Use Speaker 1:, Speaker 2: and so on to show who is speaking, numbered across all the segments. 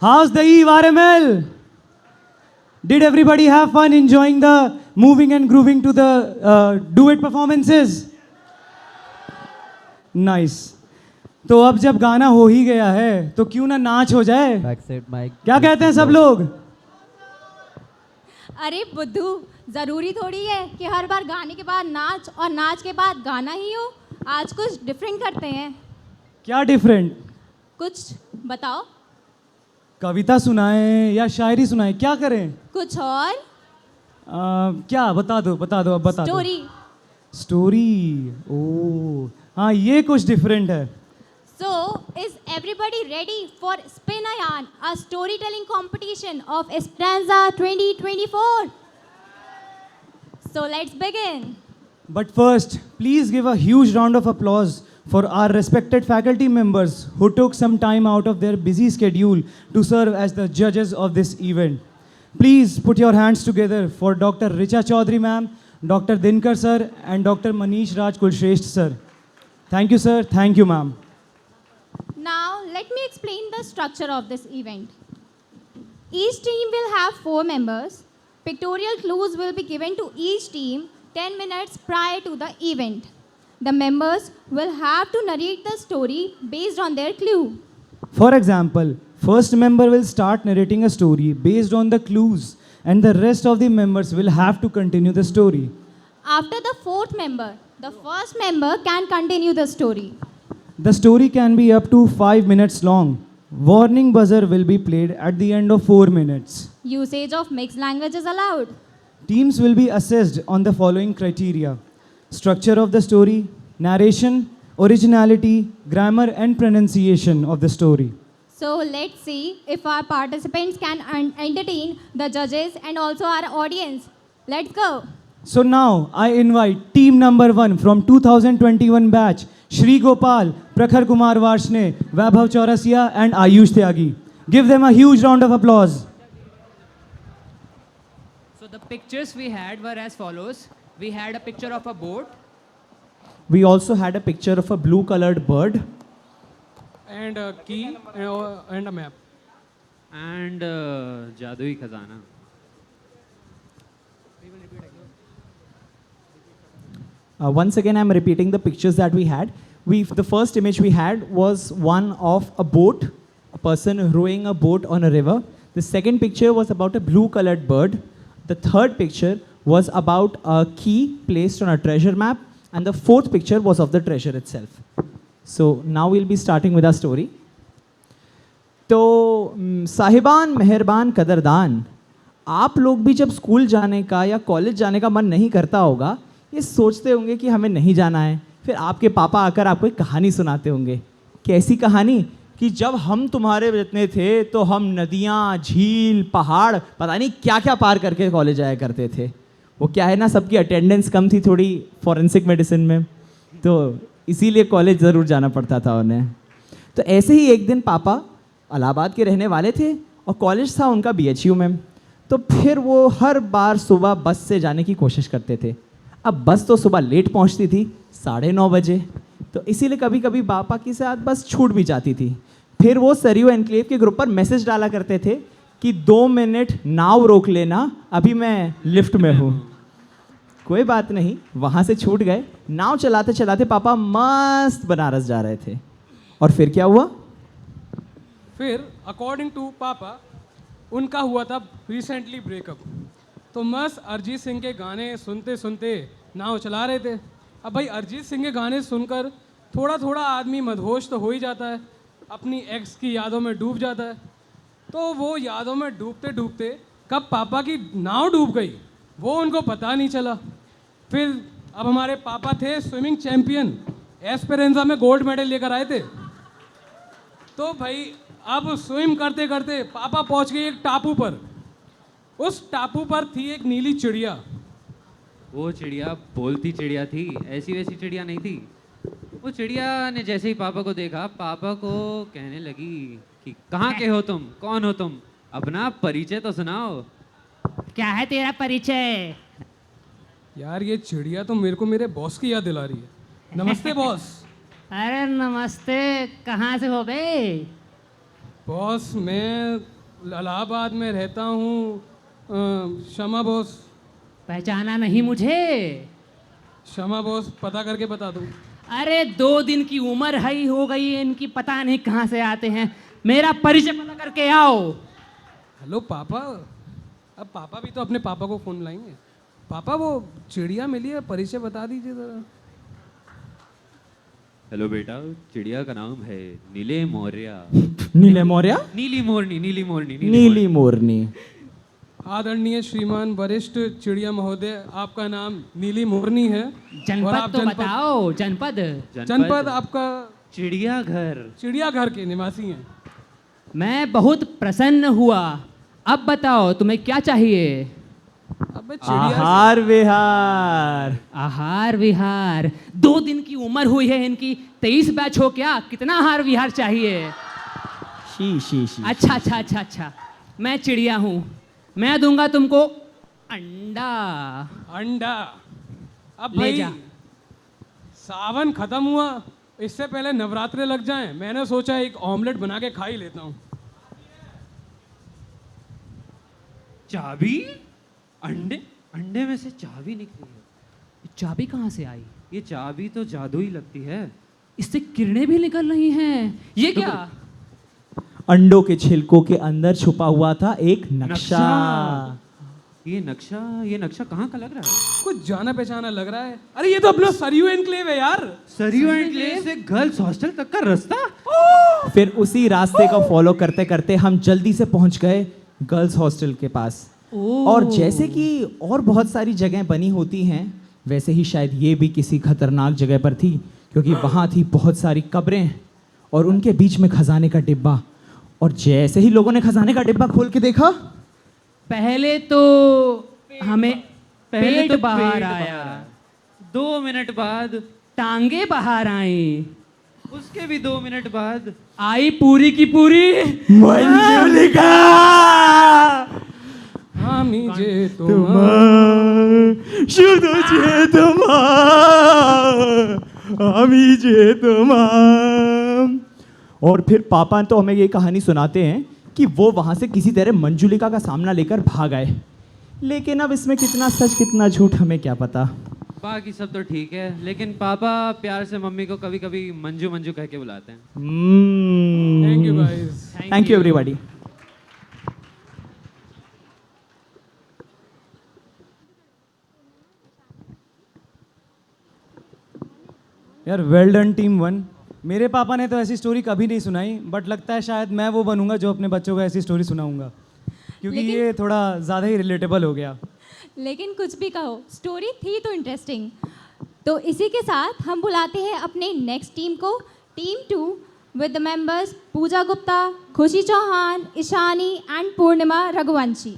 Speaker 1: How's the Eve RML? Did everybody have fun enjoying the moving and grooving to the duet performances? Nice. तो अब जब गाना हो ही गया है तो क्यों ना नाच हो जाए? क्या कहते हैं सब लोग?
Speaker 2: अरे बुद्धू, जरूरी थोड़ी है कि हर बार गाने के बाद नाच और नाच के बाद गाना ही हो। आज कुछ डिफरेंट करते हैं।
Speaker 1: क्या डिफरेंट?
Speaker 2: कुछ बताओ।
Speaker 1: कविता सुनाएं या शायरी सुनाएं, क्या करें?
Speaker 2: कुछ और
Speaker 1: क्या बता दो अब बता दो। स्टोरी। ओ हाँ, ये कुछ डिफरेंट है।
Speaker 2: So, is everybody ready for Spin a Yarn, a storytelling competition of Esperanza 2024? So let's begin.
Speaker 1: But first, please give a huge round of applause for our respected faculty members who took some time out of their busy schedule to serve as the judges of this event. Please put your hands together for Dr. Richa Chaudhary ma'am, Dr. Dinkar sir and Dr. Manish Raj Kulshresht sir. Thank you sir, thank you ma'am.
Speaker 2: Now, let me explain the structure of this event. Each team will have 4 members. Pictorial clues will be given to each team 10 minutes prior to the event. The members will have to narrate the story based on their clue.
Speaker 1: For example, first member will start narrating a story based on the clues and the rest of the members will have to continue the story.
Speaker 2: After the 4th member, the first member can continue the story.
Speaker 1: The story can be up to 5 minutes long. Warning buzzer will be played at the end of 4 minutes.
Speaker 2: Usage of mixed language is allowed.
Speaker 1: Teams will be assessed on the following criteria: structure of the story, narration, originality, grammar and pronunciation of the story.
Speaker 2: So let's see if our participants can entertain the judges and also our audience. Let's go.
Speaker 1: So now I invite team number 1 from 2021 batch, Shri Gopal, Prakhar Kumar Varshne, Vaibhav Chaurasia and Ayush Tyagi. Give them a huge round of applause.
Speaker 3: So the pictures we had were as follows. We had a picture of a boat.
Speaker 1: We also had a picture of a blue colored bird.
Speaker 4: And a key and a map.
Speaker 3: And Jadui Khazana.
Speaker 5: Once again, I'm repeating the pictures that we had. The first image we had was one of a boat, a person rowing a boat on a river. The second picture was about a blue-colored bird. The third picture was about a key placed on a treasure map. And the fourth picture was of the treasure itself. So now we'll be starting with our story. तो साहिबान मेहरबान कदरदान, आप लोग भी जब school जाने का या कॉलेज जाने का मन नहीं करता होगा, ये सोचते होंगे कि हमें नहीं जाना है, फिर आपके पापा आकर आपको एक कहानी सुनाते होंगे। कैसी कहानी? कि जब हम तुम्हारे जितने थे तो हम नदियाँ, झील, पहाड़, पता नहीं क्या क्या पार करके कॉलेज आया करते थे। वो क्या है ना, सबकी अटेंडेंस कम थी थोड़ी फॉरेंसिक मेडिसिन में, तो इसीलिए कॉलेज ज़रूर जाना पड़ता था उन्हें। तो ऐसे ही एक दिन पापा इलाहाबाद के रहने वाले थे और कॉलेज था उनका BHU में। तो फिर वो हर बार सुबह बस से जाने की कोशिश करते थे। अब बस तो सुबह लेट पहुंचती थी, 9:30 बजे, तो इसीलिए कभी कभी पापा के साथ बस छूट भी जाती थी। फिर वो सरयू एनक्लेव के ग्रुप पर मैसेज डाला करते थे कि 2 मिनट नाव रोक लेना, अभी मैं लिफ्ट में हूँ। कोई बात नहीं, वहाँ से छूट गए। नाव चलाते चलाते पापा मस्त बनारस जा रहे थे। और फिर क्या हुआ?
Speaker 4: फिर अकॉर्डिंग टू पापा, उनका हुआ था रिसेंटली ब्रेकअप। तो मस्त अरिजीत सिंह के गाने सुनते सुनते नाव चला रहे थे। अब भाई अरिजीत सिंह के गाने सुनकर थोड़ा थोड़ा आदमी मदहोश तो हो ही जाता है, अपनी एक्स की यादों में डूब जाता है। तो वो यादों में डूबते डूबते कब पापा की नाव डूब गई वो उनको पता नहीं चला। फिर अब हमारे पापा थे स्विमिंग चैम्पियन, एस्पेरेंजा में गोल्ड मेडल लेकर आए थे। तो भाई अब स्विम करते करते पापा पहुंच गए एक टापू पर। उस टापू पर थी एक नीली चिड़िया।
Speaker 3: वो चिड़िया बोलती चिड़िया थी, ऐसी वैसी चिड़िया नहीं थी। वो चिड़िया ने जैसे ही पापा को देखा, पापा को कहने लगी कि कहाँ के हो तुम, कौन हो तुम, अपना परिचय तो सुनाओ।
Speaker 6: क्या है तेरा परिचय?
Speaker 4: यार ये चिड़िया तो मेरे को मेरे बॉस की याद दिला रही है। नमस्ते बॉस।
Speaker 6: अरे नमस्ते, कहाँ से हो बे?
Speaker 4: बॉस मैं इलाहाबाद में रहता हूँ। क्षमा बॉस।
Speaker 6: पहचाना नहीं मुझे?
Speaker 4: क्षमा बॉस, पता करके बता दूँ।
Speaker 6: अरे 2 दिन की उम्र है हो गई है इनकी, पता नहीं कहाँ से आते हैं। मेरा परिचय पता करके आओ।
Speaker 4: हेलो पापा। अब पापा भी तो अपने पापा को फ़ोन लाएंगे। पापा वो चिड़िया मिली है, परिचय बता दीजिए ज़रा।
Speaker 3: हेलो बेटा, चिड़िया का नाम है नीले मौर्य।
Speaker 5: नीले मौर्य,
Speaker 3: नीली मोरनी, नीली मोरनी,
Speaker 5: नीली मोरनी।
Speaker 4: आदरणीय श्रीमान वरिष्ठ चिड़िया महोदय, आपका नाम नीली मोरनी है। और
Speaker 6: जनपद
Speaker 4: आप
Speaker 6: तो बताओ, जनपद।
Speaker 4: जनपद आपका
Speaker 3: चिड़ियाघर।
Speaker 4: चिड़ियाघर के निवासी हैं।
Speaker 6: मैं बहुत प्रसन्न हुआ। अब बताओ तुम्हें क्या चाहिए?
Speaker 4: अबे चिड़िया
Speaker 5: आहार विहार।
Speaker 6: आहार विहार। 2 दिन की उम्र हुई है इनकी, 23 बैच हो क्या? कितना आहार विहार चाहिए?
Speaker 5: She she she.
Speaker 6: अच्छा अच्छा अच्छा अच्छा, मैं चिड़िया हूँ, मैं दूंगा तुमको अंडा।
Speaker 4: अंडा। अब
Speaker 6: ले
Speaker 4: भाई
Speaker 6: जा।
Speaker 4: सावन खत्म हुआ, इससे पहले नवरात्रे लग जाएं, मैंने सोचा एक ऑमलेट बना के खा ही लेता हूँ।
Speaker 3: चाबी? अंडे? अंडे में से चाबी निकली है।
Speaker 6: चाबी कहाँ से आई?
Speaker 3: ये चाबी तो जादू ही लगती है।
Speaker 6: इससे किरणें भी निकल रही हैं। ये क्या?
Speaker 5: अंडों के छिलकों के अंदर छुपा हुआ था एक नक्शा।
Speaker 3: ये नक्शा कहाँ का लग रहा है?
Speaker 4: कुछ जाना पहचाना लग रहा है। अरे ये तो अपना सरयू एनक्लेव है यार।
Speaker 3: सरयू एनक्लेव से गर्ल्स हॉस्टल तक का रास्ता।
Speaker 5: फिर उसी रास्ते को फॉलो करते करते हम जल्दी से पहुंच गए गर्ल्स हॉस्टल के पास। और जैसे कि और बहुत सारी जगह बनी होती हैं, वैसे ही शायद ये भी किसी खतरनाक जगह पर थी, क्योंकि वहाँ थी बहुत सारी कब्रें और उनके बीच में खजाने का डिब्बा। और जैसे ही लोगों ने खजाने का डिब्बा खोल के देखा,
Speaker 6: पहले तो हमें पेट बाहर
Speaker 3: पेट
Speaker 6: आया,
Speaker 3: 2 मिनट बाद
Speaker 6: टांगे बाहर आई,
Speaker 3: उसके भी 2 मिनट बाद
Speaker 6: आई पूरी की पूरी
Speaker 5: मंजुलिका
Speaker 4: हामी जे
Speaker 5: শুধু যে তোমার আমি যে তোমার। और फिर पापा तो हमें ये कहानी सुनाते हैं कि वो वहाँ से किसी तरह मंजुलिका का सामना लेकर भाग आए, लेकिन अब इसमें कितना सच कितना झूठ हमें क्या पता।
Speaker 3: बाकी सब तो ठीक है, लेकिन पापा प्यार से मम्मी को कभी कभी मंजू मंजू कह के बुलाते हैं।
Speaker 4: Thank you guys.
Speaker 5: Thank you everybody.
Speaker 1: यार वेल डन टीम 1। मेरे पापा ने तो ऐसी स्टोरी कभी नहीं सुनाई, बट लगता है शायद मैं वो बनूंगा जो अपने बच्चों को ऐसी स्टोरी सुनाऊंगा, क्योंकि ये थोड़ा ज़्यादा ही रिलेटेबल हो गया।
Speaker 2: लेकिन कुछ भी कहो, स्टोरी थी तो इंटरेस्टिंग। तो इसी के साथ हम बुलाते हैं अपने नेक्स्ट टीम को, टीम 2 विद द मेंबर्स पूजा गुप्ता, खुशी चौहान, ईशानी एंड पूर्णिमा रघुवंशी।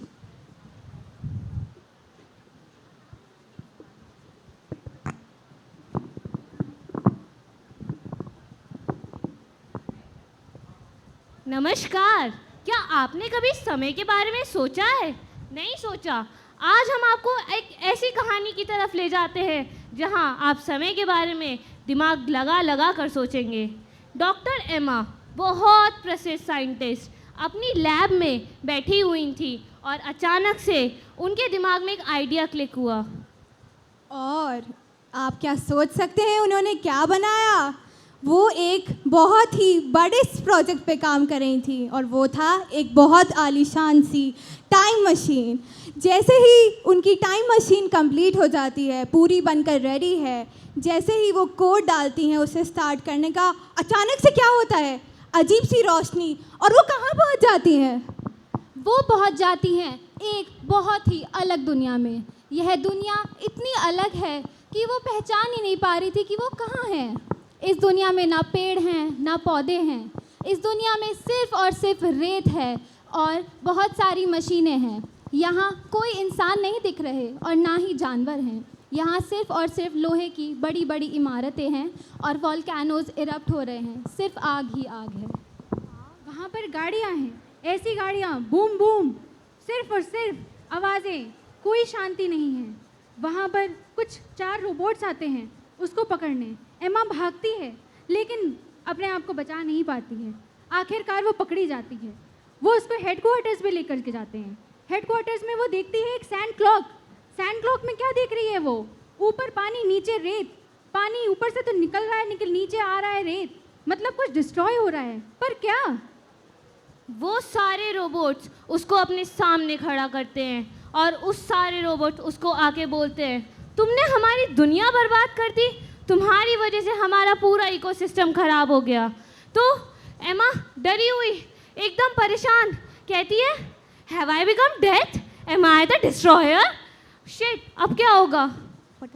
Speaker 7: नमस्कार। क्या आपने कभी समय के बारे में सोचा है? नहीं सोचा? आज हम आपको एक ऐसी कहानी की तरफ ले जाते हैं जहां आप समय के बारे में दिमाग लगा लगा कर सोचेंगे। डॉक्टर एमा, बहुत प्रसिद्ध साइंटिस्ट, अपनी लैब में बैठी हुई थी और अचानक से उनके दिमाग में एक आइडिया क्लिक हुआ।
Speaker 8: और आप क्या सोच सकते हैं उन्होंने क्या बनाया? वो एक बहुत ही बड़े प्रोजेक्ट पे काम कर रही थी, और वो था एक बहुत आलीशान सी टाइम मशीन। जैसे ही उनकी टाइम मशीन कंप्लीट हो जाती है, पूरी बनकर रेडी है, जैसे ही वो कोड डालती हैं उसे स्टार्ट करने का, अचानक से क्या होता है? अजीब सी रोशनी, और वो कहाँ पहुँच जाती हैं?
Speaker 2: वो पहुंच जाती हैं एक बहुत ही अलग दुनिया में। यह दुनिया इतनी अलग है कि वो पहचान ही नहीं पा रही थी कि वो कहाँ है। इस दुनिया में ना पेड़ हैं ना पौधे हैं, इस दुनिया में सिर्फ और सिर्फ रेत है और बहुत सारी मशीनें हैं। यहाँ कोई इंसान नहीं दिख रहे और ना ही जानवर हैं। यहाँ सिर्फ और सिर्फ लोहे की बड़ी बड़ी इमारतें हैं और वॉल्केनोज इरप्ट हो रहे हैं, सिर्फ आग ही आग है।
Speaker 9: वहाँ पर गाड़ियाँ हैं, ऐसी गाड़ियाँ, बूम बूम, सिर्फ और सिर्फ आवाज़ें, कोई शांति नहीं है। वहाँ पर कुछ 4 रोबोट्स आते हैं उसको पकड़ने। एमा भागती है लेकिन अपने आप को बचा नहीं पाती है। आखिरकार वो पकड़ी जाती है। वो उसको हेडक्वार्टर्स में लेकर के जाते हैं। हेडक्वार्टर्स में वो देखती है एक सैंड क्लॉक में क्या देख रही है वो? ऊपर पानी, नीचे रेत। पानी ऊपर से तो निकल रहा है, नीचे आ रहा है रेत, मतलब कुछ डिस्ट्रॉय हो रहा है, पर क्या?
Speaker 7: वो सारे रोबोट्स उसको अपने सामने खड़ा करते हैं और उस सारे रोबोट उसको आके बोलते हैं, तुमने हमारी दुनिया बर्बाद कर दी, तुम्हारी वजह से हमारा पूरा इकोसिस्टम खराब हो गया। तो एमा डरी हुई, एकदम परेशान, कहती है, have I become death? Am I the destroyer? Shit, अब क्या होगा?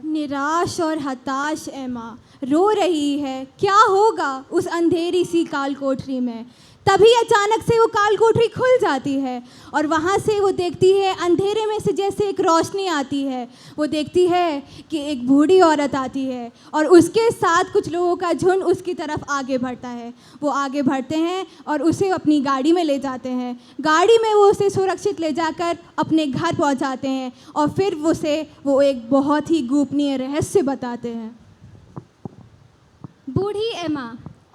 Speaker 8: निराश और हताश एमा रो रही है। क्या होगा उस अंधेरी सी काल कोठरी में? तभी अचानक से वो काल कोठरी खुल जाती है और वहाँ से वो देखती है अंधेरे में से जैसे एक रोशनी आती है। वो देखती है कि एक बूढ़ी औरत आती है और उसके साथ कुछ लोगों का झुंड उसकी तरफ आगे बढ़ता है। वो आगे बढ़ते हैं और उसे अपनी गाड़ी में ले जाते हैं। गाड़ी में वो उसे सुरक्षित ले जाकर अपने घर पहुँचाते हैं और फिर वो एक बहुत ही गोपनीय रहस्य बताते हैं।
Speaker 2: बूढ़ी एमा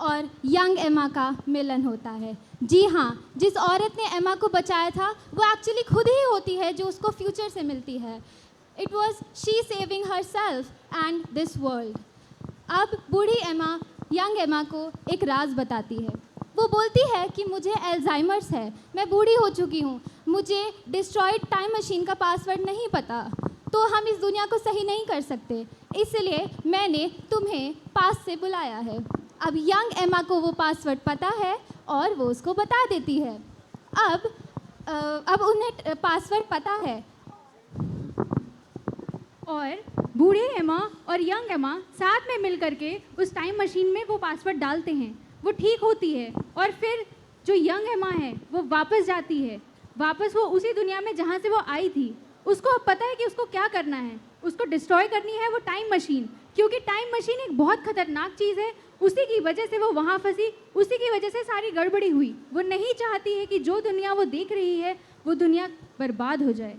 Speaker 2: और यंग एमा का मिलन होता है। जी हाँ, जिस औरत ने एमा को बचाया था वो एक्चुअली खुद ही होती है जो उसको फ्यूचर से मिलती है। It was she saving her self and this world. अब बूढ़ी एमा यंग एमा को एक राज बताती है। वो बोलती है कि मुझे एल्जाइमर्स है, मैं बूढ़ी हो चुकी हूँ, मुझे डिस्ट्रॉयड टाइम मशीन का पासवर्ड नहीं पता, तो हम इस दुनिया को सही नहीं कर सकते, इसलिए मैंने तुम्हें पास से बुलाया है। अब यंग एमा को वो पासवर्ड पता है और वो उसको बता देती है। अब उन्हें पासवर्ड पता है
Speaker 9: और बूढ़े एमा और यंग एमा साथ में मिल करके उस टाइम मशीन में वो पासवर्ड डालते हैं। वो ठीक होती है और फिर जो यंग एमा है वो वापस जाती है, वापस वो उसी दुनिया में जहाँ से वो आई थी। उसको अब पता है कि उसको क्या करना है, उसको डिस्ट्रॉय करनी है वो टाइम मशीन, क्योंकि टाइम मशीन एक बहुत खतरनाक चीज़ है। उसी की वजह से वो वहाँ फंसी, उसी की वजह से सारी गड़बड़ी हुई। वो नहीं चाहती है कि जो दुनिया वो देख रही है वो दुनिया बर्बाद हो जाए।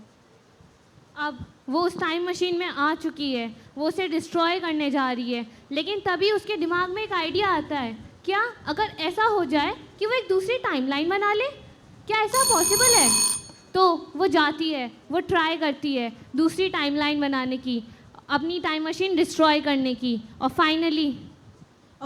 Speaker 7: अब वो उस टाइम मशीन में आ चुकी है, वो उसे डिस्ट्रॉय करने जा रही है, लेकिन तभी उसके दिमाग में एक आइडिया आता है, क्या अगर ऐसा हो जाए कि वो एक दूसरी टाइमलाइन बना ले? क्या ऐसा पॉसिबल है? तो वो जाती है, वो ट्राई करती है दूसरी टाइमलाइन बनाने की, अपनी टाइम मशीन डिस्ट्रॉय करने की, और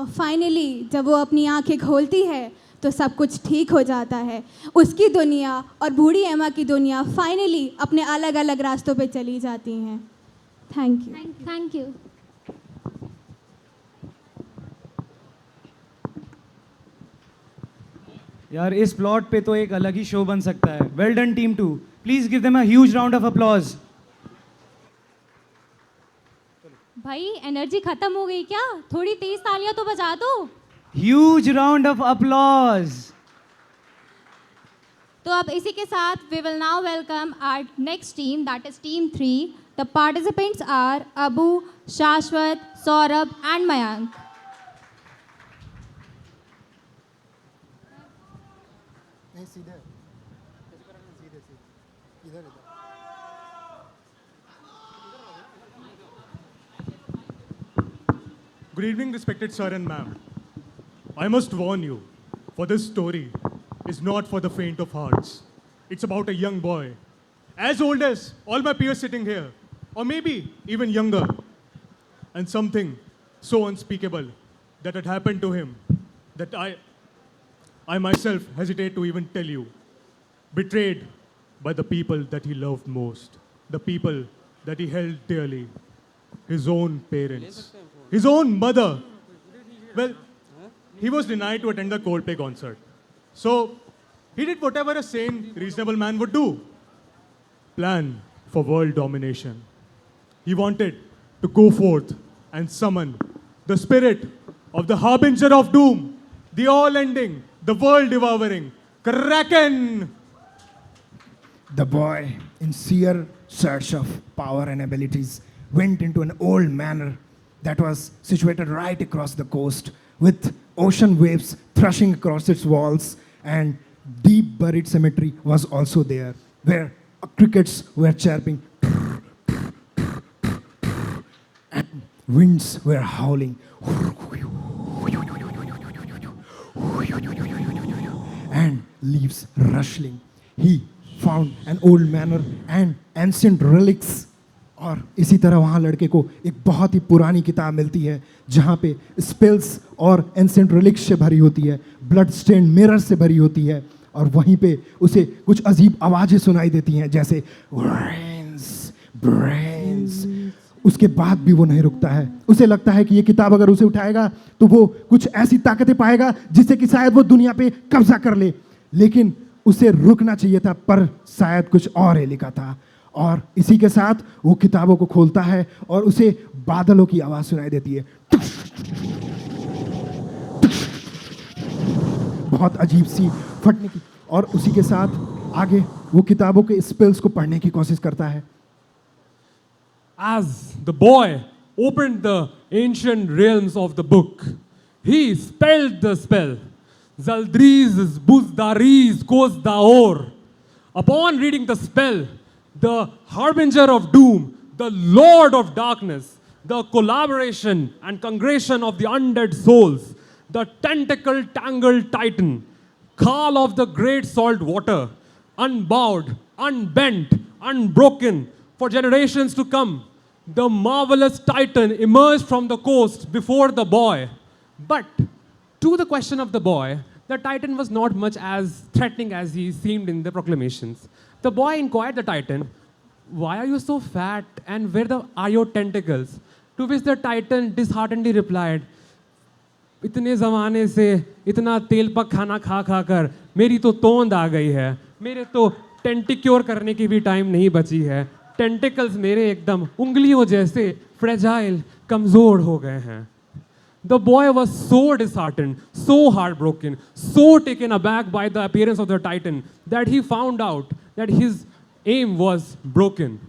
Speaker 7: फाइनली
Speaker 8: जब वो अपनी आंखें खोलती है तो सब कुछ ठीक हो जाता है। उसकी दुनिया और बूढ़ी एमा की दुनिया फाइनली अपने अलग अलग रास्तों पे चली जाती हैं।
Speaker 2: Thank you.
Speaker 1: यार इस प्लॉट पे तो एक अलग ही शो बन सकता है। Well done team 2, please give them a huge round of applause.
Speaker 2: भाई एनर्जी खत्म हो गई क्या? थोड़ी तेज तालियां तो बजा दो।
Speaker 1: Huge round of applause.
Speaker 2: तो अब इसी के साथ we will now welcome our next team, that is team 3। The participants are Abu, Shashwat, Saurabh and Mayank.
Speaker 10: Good evening, respected sir and ma'am. I must warn you, for this story is not for the faint of hearts. It's about a young boy, as old as all my peers sitting here, or maybe even younger, and something so unspeakable that had happened to him that I myself hesitate to even tell you. Betrayed by the people that he loved most, the people that he held dearly, his own parents. His own mother. Well, he was denied to attend the Coldplay concert. So, he did whatever a sane, reasonable man would do. Plan for world domination. He wanted to go forth and summon the spirit of the harbinger of doom, the all-ending, the world-devouring Kraken.
Speaker 11: The boy, in sheer search of power and abilities, went into an old manor that was situated right across the coast, with ocean waves thrashing across its walls, and deep buried cemetery was also there, where crickets were chirping and winds were howling. leaves rustling. He found an old manor and ancient relics. और इसी तरह वहाँ लड़के को एक बहुत ही पुरानी किताब मिलती है जहाँ पे स्पेल्स और एंसेंट रिलिक्स से भरी होती है, ब्लड स्टेन मिरर से भरी होती है, और वहीं पे उसे कुछ अजीब आवाज़ें सुनाई देती हैं जैसे ब्रेन्स ब्रेन्स। उसके बाद भी वो नहीं रुकता है। उसे लगता है कि ये किताब अगर उसे उठाएगा तो वो कुछ ऐसी ताकतें पाएगा जिससे कि शायद वो दुनिया पे कब्जा कर ले, लेकिन उसे रुकना चाहिए था, पर शायद कुछ और ही लिखा था। और इसी के साथ वो किताबों को खोलता है और उसे बादलों की आवाज सुनाई देती है, बहुत अजीब सी फटने की। और उसी के साथ आगे वो किताबों के स्पेल्स को पढ़ने की कोशिश करता है।
Speaker 4: As the boy opened the ancient realms of the book, he spelled the spell, Zaldriz Buzdariz Kozdaor. Upon reading the spell, the harbinger of doom, the lord of darkness, the collaboration and congregation of the undead souls, the tentacle tangled titan, Khal of the great salt water, unbowed, unbent, unbroken, for generations to come, the marvelous titan emerged from the coast before the boy. But to the question of the boy, the titan was not much as threatening as he seemed in the proclamations. The boy inquired the titan, "Why are you so fat and where are your tentacles?" To which the titan disheartenedly replied, "इतने ज़माने से इतना तेल पक खाना खा खा कर मेरी तो तोंद आ गई है, मेरे तो टेंटिक्योर करने की भी टाइम नहीं बची है, टेंटिकल्स मेरे एकदम उंगलियों जैसे फ्रेजाइल कमज़ोर हो गए हैं." The boy was so disheartened, so heartbroken, so taken aback by the appearance of the titan that he found out that his aim was broken.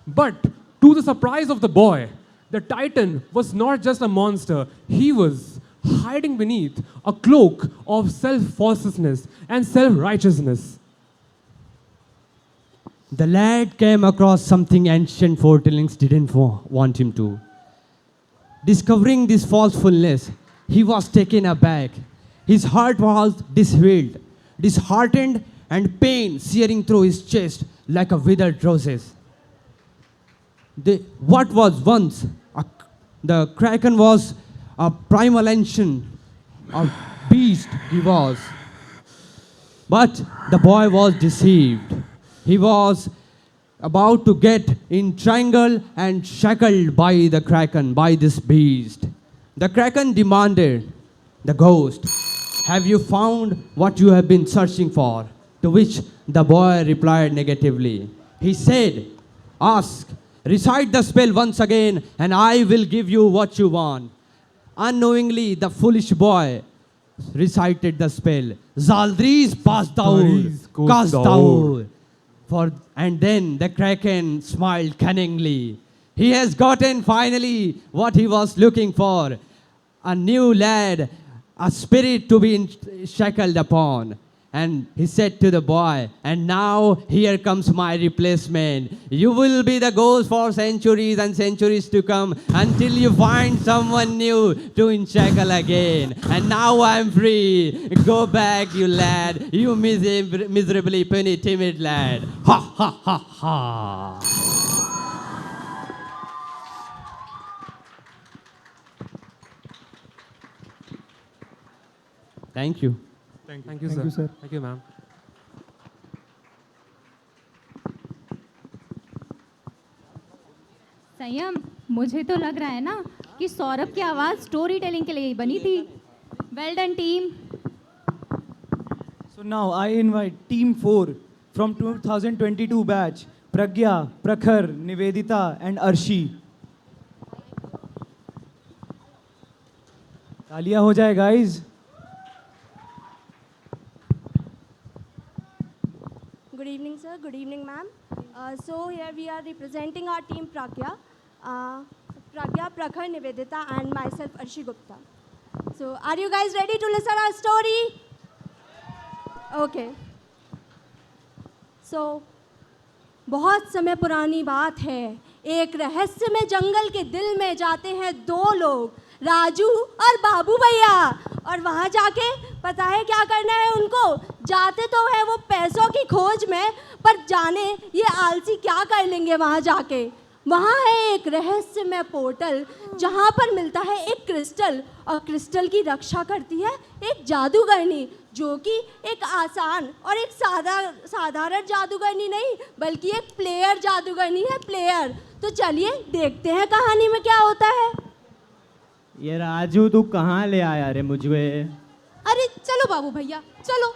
Speaker 4: But to the surprise of the boy, the titan was not just a monster, he was hiding beneath a cloak of self-falseness and self-righteousness.
Speaker 12: The lad came across something ancient foretellings didn't want him to. Discovering this falsefulness, he was taken aback. His heart was disheveled, disheartened, and pain searing through his chest like a withered roses. What was once the kraken was a primal ancient, a beast he was. But the boy was deceived. He was about to get entangled and shackled by the kraken, by this beast. The kraken demanded, the ghost, "Have you found what you have been searching for?" To which the boy replied negatively. He said, "Ask, recite the spell once again and I will give you what you want." Unknowingly, the foolish boy recited the spell, "Zaldriz Pasdaur, Kasdaur." And then the kraken smiled cunningly. He has gotten finally what he was looking for, a new lad, a spirit to be shackled upon. And he said to the boy, "And now here comes my replacement. You will be the ghost for centuries and centuries to come until you find someone new to shackle again. And now I'm free. Go back, you lad, you miserably penny timid lad." Ha ha ha ha. Thank you.
Speaker 4: Thank you, sir. Thank you, ma'am.
Speaker 2: संयम, मुझे तो लग रहा है ना कि सौरभ की आवाज़ स्टोरी टेलिंग के लिए ही बनी थी। Well done team.
Speaker 1: So now I invite Team 4 from 2022 batch, Pragya, Prakhar, Nivedita and Arshi. तालियां हो जाए guys.
Speaker 13: Good evening, sir. Good evening, ma'am. So here we are representing our team Pragya, Prakhar, Nivedita, and myself, Arshi Gupta. So are you guys ready to listen our story? Okay. So बहुत समय पुरानी बात है, एक रहस्यमय जंगल के दिल में जाते हैं दो लोग, राजू और बाबू भैया, और वहाँ जाके पता है क्या करना है उनको? जाते तो है वो पैसों की खोज में, पर जाने ये आलसी क्या कर लेंगे वहाँ जाके। वहाँ है एक रहस्यमय पोर्टल जहाँ पर मिलता है एक क्रिस्टल, और क्रिस्टल की रक्षा करती है एक जादूगरनी, जो कि एक आसान और एक साधारण जादूगरनी नहीं बल्कि एक प्लेयर जादूगरनी है, प्लेयर। तो चलिए देखते हैं कहानी में क्या होता है।
Speaker 5: ये राजू तू कहाँ ले आया रे मुझे?
Speaker 8: अरे चलो बाबू भैया चलो,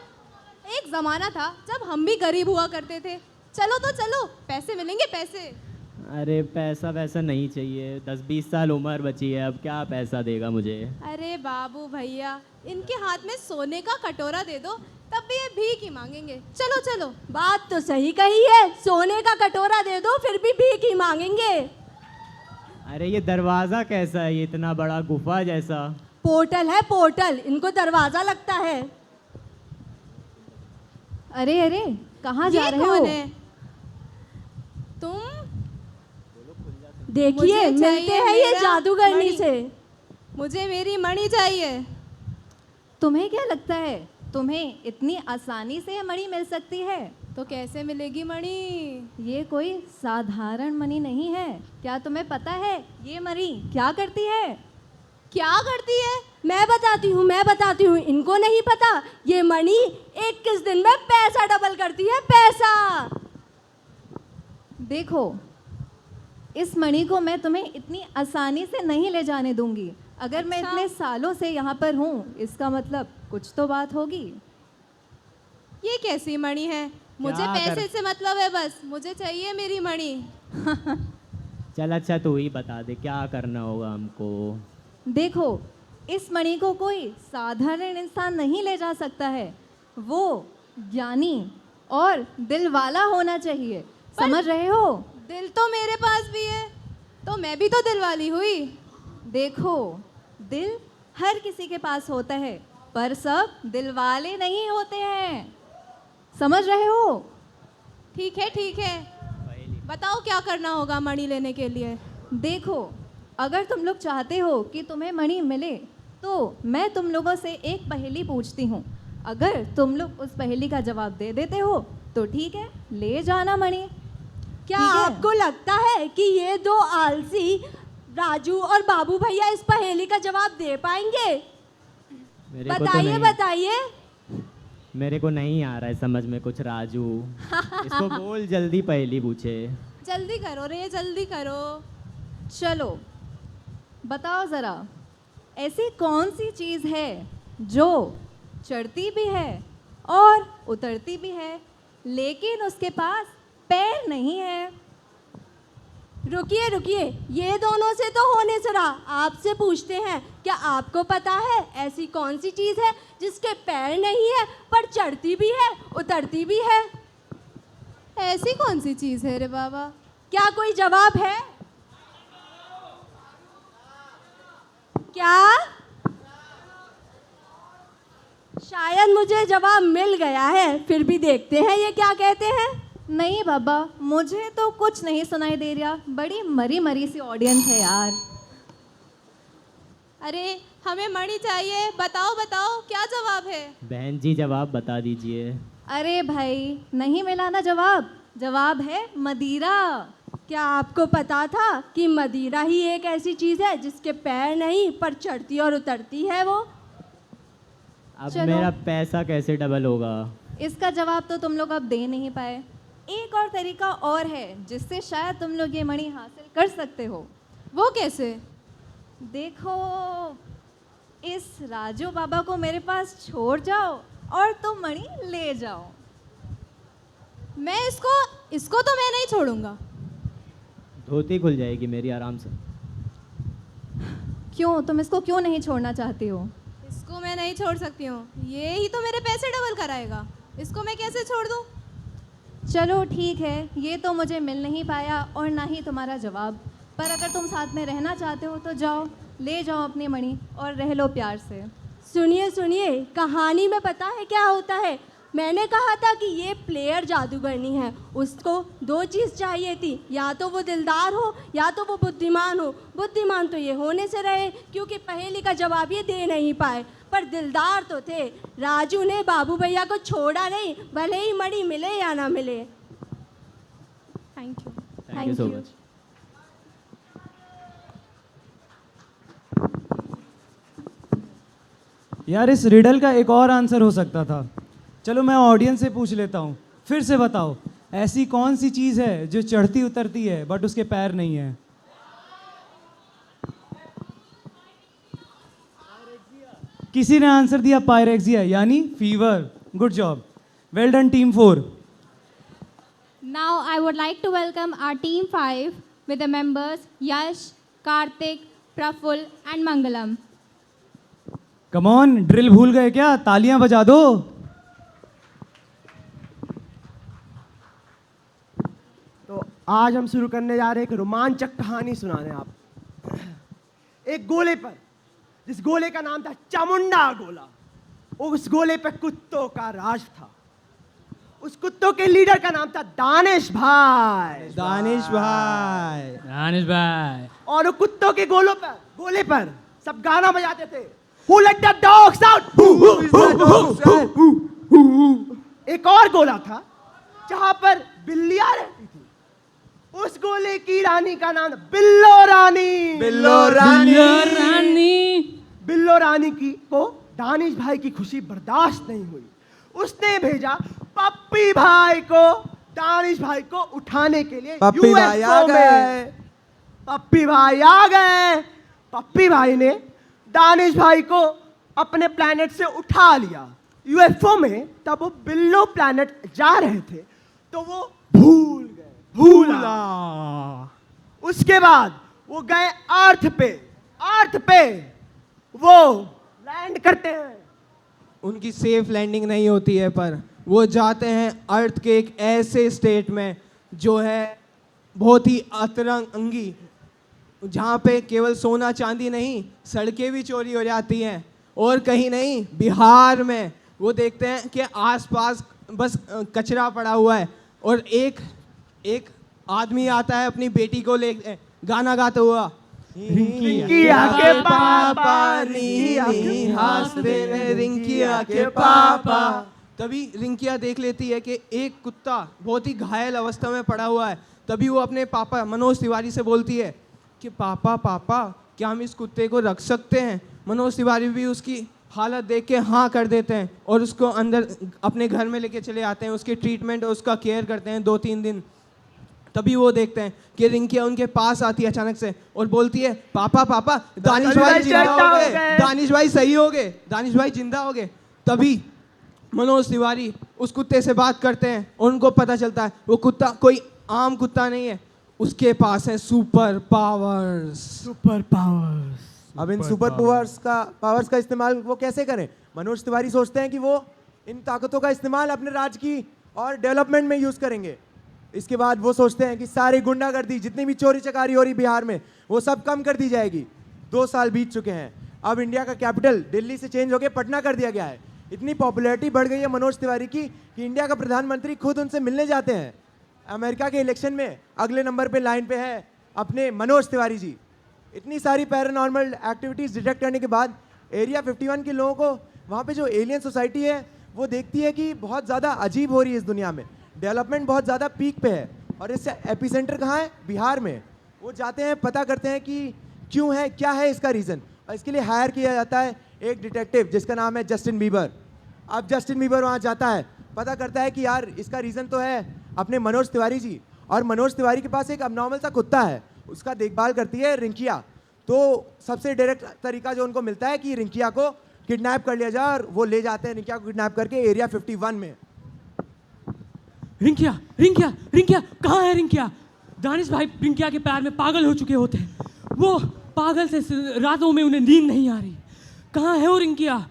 Speaker 8: एक ज़माना था जब हम भी गरीब हुआ करते थे। चलो तो चलो, पैसे मिलेंगे पैसे।
Speaker 5: अरे पैसा वैसा नहीं चाहिए, 10-20 साल उम्र बची है, अब क्या पैसा देगा मुझे?
Speaker 8: अरे बाबू भैया, इनके हाथ में सोने का कटोरा दे दो तब भी ये भीख ही मांगेंगे। चलो चलो।
Speaker 13: बात तो सही कही है, सोने का कटोरा दे दो फिर भी भीख ही मांगेंगे।
Speaker 5: अरे ये दरवाज़ा कैसा है, ये इतना बड़ा गुफा जैसा?
Speaker 13: पोर्टल है पोर्टल, इनको दरवाजा लगता है।
Speaker 14: अरे अरे कहाँ जा रहे हो?
Speaker 8: कौन है? तुम
Speaker 13: देखिए मिलते हैं ये जादूगरनी से।
Speaker 8: मुझे मेरी मणि चाहिए।
Speaker 14: तुम्हें क्या लगता है तुम्हें इतनी आसानी से मणि मिल सकती है?
Speaker 8: तो कैसे मिलेगी मणि?
Speaker 14: ये कोई साधारण मणि नहीं है। क्या तुम्हें पता है ये मणि क्या करती है?
Speaker 8: क्या करती है?
Speaker 13: मैं बताती हूँ, इनको नहीं पता। ये मणि 21 दिन में पैसा डबल करती है, पैसा।
Speaker 14: देखो, इस मणि को मैं तुम्हें इतनी आसानी से नहीं ले जाने दूंगी। अगर मैं इतने सालों से यहाँ पर हूँ, इसका मतलब कुछ तो बात होगी।
Speaker 8: ये कैसी मणि है? मुझे पैसे से मतलब है, बस मुझे चाहिए मेरी मणि।
Speaker 5: चल अच्छा तू ही बता दे क्या करना होगा हमको।
Speaker 14: देखो, इस मणि को कोई साधारण इंसान नहीं ले जा सकता है, वो ज्ञानी और दिल वाला होना चाहिए। समझ रहे हो?
Speaker 8: दिल तो मेरे पास भी है, तो मैं भी तो दिल वाली हुई।
Speaker 14: देखो, दिल हर किसी के पास होता है, पर सब दिल वाले नहीं होते हैं। समझ रहे हो?
Speaker 8: ठीक है, बताओ क्या करना होगा मणि लेने के लिए।
Speaker 14: देखो, अगर तुम लोग चाहते हो कि तुम्हें मणि मिले, तो मैं तुम लोगों से एक पहेली पूछती हूँ। अगर तुम लोग उस पहेली का जवाब दे देते हो तो ठीक है, ले जाना मणि।
Speaker 13: क्या आपको लगता है कि ये दो आलसी राजू और बाबू भैया इस पहेली का जवाब दे पाएंगे? बताइए।
Speaker 5: मेरे को नहीं आ रहा है समझ में कुछ राजू। इसको बोल जल्दी पहेली पूछे।
Speaker 8: जल्दी करो रे, जल्दी करो।
Speaker 14: चलो बताओ ज़रा, ऐसी कौन सी चीज़ है जो चढ़ती भी है और उतरती भी है, लेकिन उसके पास पैर नहीं है?
Speaker 13: रुकिए, ये दोनों से तो होने से रहा। आपसे पूछते हैं, क्या आपको पता है ऐसी कौन सी चीज़ है जिसके पैर नहीं है पर चढ़ती भी है उतरती भी है?
Speaker 8: ऐसी कौन सी चीज़ है रे बाबा?
Speaker 13: क्या कोई जवाब है? क्या? शायद मुझे जवाब मिल गया है, फिर भी देखते हैं ये क्या कहते हैं।
Speaker 14: नहीं बाबा, मुझे तो कुछ नहीं सुनाई दे रहा। बड़ी मरी मरी सी ऑडियंस है यार।
Speaker 8: अरे हमें मणि चाहिए, बताओ क्या जवाब है?
Speaker 5: बहन जी जवाब बता दीजिए।
Speaker 14: अरे भाई, नहीं मिला ना जवाब? जवाब है मदिरा।
Speaker 13: क्या आपको पता था कि मदिरा ही एक ऐसी चीज़ है जिसके पैर नहीं पर चढ़ती और उतरती है वो?
Speaker 5: अब मेरा पैसा कैसे डबल होगा?
Speaker 14: इसका जवाब तो तुम लोग अब दे नहीं पाए। एक और तरीका और है जिससे शायद तुम लोग ये मणि हासिल कर सकते हो।
Speaker 8: वो कैसे?
Speaker 14: देखो, इस राजू बाबा को मेरे पास छोड़ जाओ और तुम मणि ले जाओ।
Speaker 8: मैं इसको तो मैं नहीं छोड़ूंगा।
Speaker 5: धोती खुल जाएगी मेरी आराम से।
Speaker 14: क्यों? तुम इसको क्यों नहीं छोड़ना चाहती हो?
Speaker 8: इसको मैं नहीं छोड़ सकती हूँ, ये ही तो मेरे पैसे डबल कराएगा। इसको मैं कैसे छोड़ दूँ?
Speaker 14: चलो ठीक है, ये तो मुझे मिल नहीं पाया और ना ही तुम्हारा जवाब, पर अगर तुम साथ में रहना चाहते हो तो जाओ, ले जाओ अपनी मणि और रह लो प्यार से।
Speaker 13: सुनिए, कहानी में पता है क्या होता है? मैंने कहा था कि ये प्लेयर जादूगरनी है, उसको 2 चीज़ चाहिए थी, या तो वो दिलदार हो या तो वो बुद्धिमान हो। बुद्धिमान तो ये होने से रहे क्योंकि पहेली का जवाब ये दे नहीं पाए, पर दिलदार तो थे। राजू ने बाबू भैया को छोड़ा नहीं, भले ही मणि मिले या ना मिले। Thank you.
Speaker 3: Thank you so much.
Speaker 1: यार इस रिडल का एक और आंसर हो सकता था। चलो मैं ऑडियंस से पूछ लेता हूँ, फिर से बताओ, ऐसी कौन सी चीज़ है जो चढ़ती उतरती है बट उसके पैर नहीं है? किसी ने आंसर दिया पायरेक्सिया, यानी fever. Good job, well done team 4।
Speaker 2: Now I would like to welcome our team 5 with the members Yash, Karthik, Praful and Mangalam.
Speaker 1: Come on, drill भूल गए क्या? तालियां बजा दो।
Speaker 15: तो आज हम शुरू करने जा रहे हैं एक रोमांचक कहानी सुनाने आप। एक गोले पर, जिस गोले का नाम था चामुंडा गोला, उस गोले पर कुत्तों का राज था। उस कुत्तों के लीडर का नाम था दानिश भाई।
Speaker 12: दानिश भाई।
Speaker 6: दानिश भाई।
Speaker 15: और वो कुत्तों के गोले पर सब गाना बजाते थे, Who let the dogs out? एक और गोला था जहां पर बिल्लियां रहती थी। उस गोले की रानी का नाम बिल्लो रानी।
Speaker 12: बिल्लो रानी।
Speaker 15: बिल्लो रानी की को दानिश भाई की खुशी बर्दाश्त नहीं हुई। उसने भेजा पप्पी भाई को दानिश भाई को उठाने के लिए।
Speaker 12: पप्पी भाई आ गए।
Speaker 15: पप्पी भाई आ गए। पप्पी भाई ने दानिश भाई को अपने प्लैनेट से उठा लिया यूएफओ में। तब वो बिल्लो प्लैनेट जा रहे थे तो वो भूला। उसके बाद वो गए अर्थ पे वो लैंड करते हैं।
Speaker 12: उनकी सेफ लैंडिंग नहीं होती है, पर वो जाते हैं अर्थ के एक ऐसे स्टेट में जो है बहुत ही अतरंगी, जहाँ पे केवल सोना चांदी नहीं, सड़कें भी चोरी हो जाती हैं। और कहीं नहीं, बिहार में वो देखते हैं कि आसपास बस कचरा पड़ा हुआ है और एक आदमी आता है अपनी बेटी को ले गाना गाता हुआ,
Speaker 15: रिंकिया के पापा
Speaker 12: रिंकिया के पापा। तभी रिंकिया देख लेती है कि एक कुत्ता बहुत ही घायल अवस्था में पड़ा हुआ है। तभी वो अपने पापा मनोज तिवारी से बोलती है कि पापा क्या हम इस कुत्ते को रख सकते हैं? मनोज तिवारी भी उसकी हालत देख के हाँ कर देते हैं और उसको अंदर अपने घर में लेके चले आते हैं। उसके ट्रीटमेंट और उसका केयर करते हैं 2-3 दिन। तभी वो देखते हैं कि रिंकिया उनके पास आती है अचानक से और बोलती है पापा दानिश भाई जिंदा हो गए, दानिश भाई सही हो गए, दानिश भाई जिंदा हो गए। तभी मनोज तिवारी उस कुत्ते से बात करते हैं और उनको पता चलता है वो कुत्ता कोई आम कुत्ता नहीं है, उसके पास है सुपर पावर्स।
Speaker 16: अब इन सुपर पावर्स का इस्तेमाल वो कैसे करें? मनोज तिवारी सोचते हैं कि वो इन ताकतों का इस्तेमाल अपने राज्य की और डेवलपमेंट में यूज करेंगे। इसके बाद वो सोचते हैं कि सारी गुंडागर्दी, जितनी भी चोरी चकारी हो रही बिहार में, वो सब कम कर दी जाएगी। 2 साल बीत चुके हैं। अब इंडिया का कैपिटल दिल्ली से चेंज होकर पटना कर दिया गया है। इतनी पॉपुलैरिटी बढ़ गई है मनोज तिवारी की कि इंडिया का प्रधानमंत्री खुद उनसे मिलने जाते हैं। अमेरिका के इलेक्शन में अगले नंबर पे लाइन पे है अपने मनोज तिवारी जी। इतनी सारी पैरानॉर्मल एक्टिविटीज़ डिटेक्ट करने के बाद एरिया 51 के लोगों को, वहाँ पे जो एलियन सोसाइटी है, वो देखती है कि बहुत ज़्यादा अजीब हो रही है इस दुनिया में, डेवलपमेंट बहुत ज़्यादा पीक पे है और इससे एपिसेंटर कहाँ है? बिहार में। वो जाते हैं, पता करते हैं कि क्यों है, क्या है इसका रीज़न, और इसके लिए हायर किया जाता है एक डिटेक्टिव जिसका नाम है जस्टिन बीबर। अब जस्टिन बीबर वहाँ जाता है, पता करता है कि यार इसका रीज़न तो है अपने मनोज तिवारी जी, और मनोज तिवारी के पास एक अबनॉर्मल सा कुत्ता है, उसका देखभाल करती है रिंकिया। तो सबसे डायरेक्ट तरीका जो उनको मिलता है कि रिंकिया को किडनैप कर लिया जाए, और वो ले जाते हैं रिंकिया को किडनैप करके एरिया 51 में।
Speaker 6: रिंकिया रिंकिया रिंकिया कहाँ है रिंकिया? दानिश भाई रिंकिया के प्यार में पागल हो चुके होते हैं। वो पागल से रातों में उन्हें नींद नहीं आ रही। कहाँ है वो रिंकिया?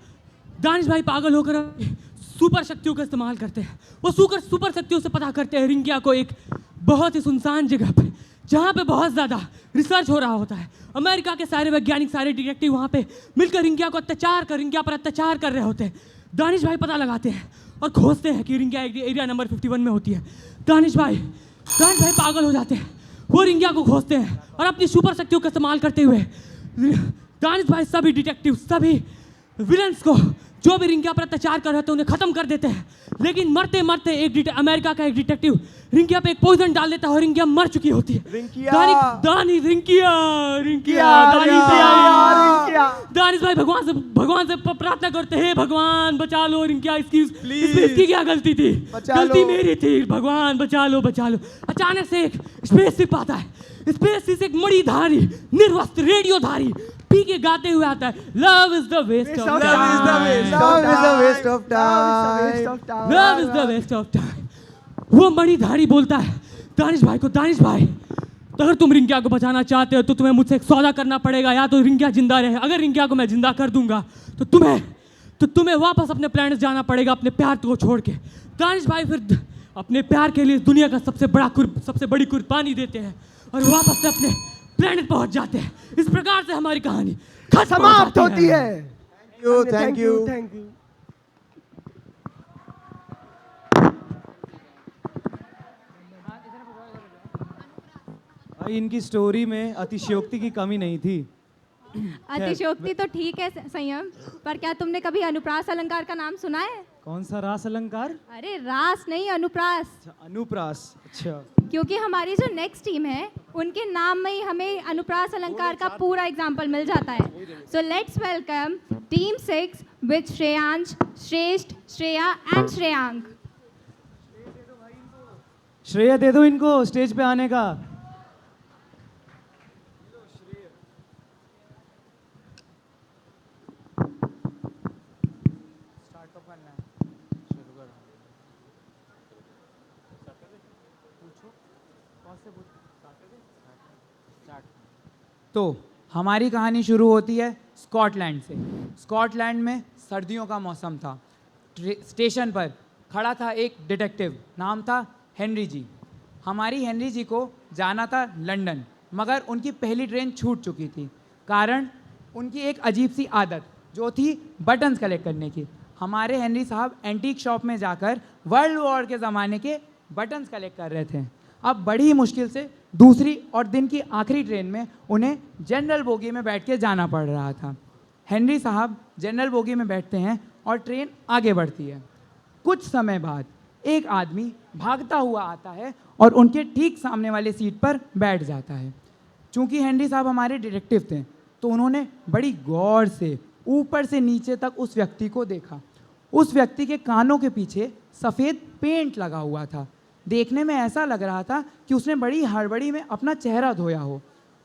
Speaker 6: दानिश भाई पागल होकर सुपर शक्तियों का इस्तेमाल करते हैं। वो सुपर शक्तियों से पता करते हैं रिंकिया को एक बहुत ही सुनसान जगह पे, जहाँ पे बहुत ज़्यादा रिसर्च हो रहा होता है। अमेरिका के सारे वैज्ञानिक, सारे डिटेक्टिव वहाँ पे मिलकर रिंकिया पर अत्याचार कर रहे होते हैं। दानिश भाई पता लगाते हैं और खोजते हैं कि रिंकिया एरिया नंबर 51 में होती है। दानिश भाई पागल हो जाते हैं, वो रिंकिया को खोजते हैं और अपनी सुपर शक्तियों का इस्तेमाल करते हुए दानिश भाई सभी डिटेक्टिव, सभी विलन्स को जो भी रिंकिया पर अत्याचार कर रहे थे उन्हें खत्म कर देते हैं। लेकिन मरते मरते अमेरिका का एक डिटेक्टिव रिंकिया पे एक पॉइजन डाल देता है और रिंकिया मर चुकी होती है। दानिश भाई भगवान से प्रार्थना करते हैं, भगवान बचा लो रिंकिया, इसकी क्या गलती थी? गलती मेरी थी, भगवान बचा लो। अचानक से एक स्पेसशिप आता है, स्पेसशिप से एक मणिधारी निर्वस्त्र रेडियोधारी पी के गाते हुए आता है, love is the waste of time. वो मणिधारी बोलता है दानिश भाई को, दानिश भाई अगर तुम रिंकिया को बचाना चाहते हो तो तुम्हें मुझसे एक सौदा करना पड़ेगा, या तो रिंकिया जिंदा रहे, अगर रिंकिया को मैं जिंदा कर दूंगा तो तुम्हें वापस अपने प्लैनेट जाना पड़ेगा अपने प्यार को छोड़ के। दानिश भाई फिर अपने प्यार के लिए दुनिया का सबसे बड़ी कुर्बानी देते हैं और वापस से अपने प्लैनेट पहुंच जाते हैं। इस प्रकार से हमारी कहानी
Speaker 15: समाप्त होती है।
Speaker 16: Thank you.
Speaker 1: इनकी स्टोरी में अतिशयोक्ति की कमी नहीं थी।
Speaker 8: अतिशयोक्ति तो ठीक है संयम, पर क्या तुमने कभी अनुप्रास अलंकार का नाम सुना है?
Speaker 1: कौन सा रास अलंकार?
Speaker 8: अरे रास नहीं, अनुप्रास।
Speaker 1: अनुप्रास, अच्छा।
Speaker 8: क्योंकि हमारी जो नेक्स्ट टीम है उनके नाम में ही हमें अनुप्रास अलंकार का पूरा एग्जाम्पल मिल जाता है। So let's welcome team 6 with Shreyansh, श्रेष्ठ, श्रेया एंड श्रेयांक।
Speaker 1: श्रेया दे दो इनको स्टेज पे आने का।
Speaker 17: तो हमारी कहानी शुरू होती है स्कॉटलैंड से। स्कॉटलैंड में सर्दियों का मौसम था। स्टेशन पर खड़ा था एक डिटेक्टिव, नाम था हेनरी जी। हमारी हेनरी जी को जाना था लंदन, मगर उनकी पहली ट्रेन छूट चुकी थी। कारण उनकी एक अजीब सी आदत जो थी बटन्स कलेक्ट करने की। हमारे हेनरी साहब एंटीक शॉप में जाकर वर्ल्ड वॉर के ज़माने के बटन्स कलेक्ट कर रहे थे। अब बड़ी ही मुश्किल से दूसरी और दिन की आखिरी ट्रेन में उन्हें जनरल बोगी में बैठ के जाना पड़ रहा था। हेनरी साहब जनरल बोगी में बैठते हैं और ट्रेन आगे बढ़ती है। कुछ समय बाद एक आदमी भागता हुआ आता है और उनके ठीक सामने वाले सीट पर बैठ जाता है। चूँकि हेनरी साहब हमारे डिटेक्टिव थे तो उन्होंने बड़ी गौर से ऊपर से नीचे तक उस व्यक्ति को देखा। उस व्यक्ति के कानों के पीछे सफ़ेद पेंट लगा हुआ था। देखने में ऐसा लग रहा था कि उसने बड़ी हड़बड़ी में अपना चेहरा धोया हो।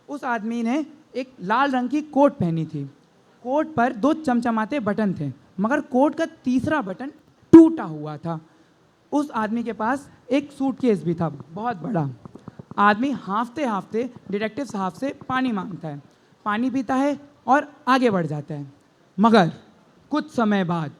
Speaker 17: उस आदमी ने एक लाल रंग की कोट पहनी थी। कोट पर 2 चमचमाते बटन थे, मगर कोट का तीसरा बटन टूटा हुआ था। उस आदमी के पास एक सूटकेस भी था, बहुत बड़ा। आदमी हांफते हांफते डिटेक्टिव साहब से पानी मांगता है, पानी पीता है और आगे बढ़ जाता है। मगर कुछ समय बाद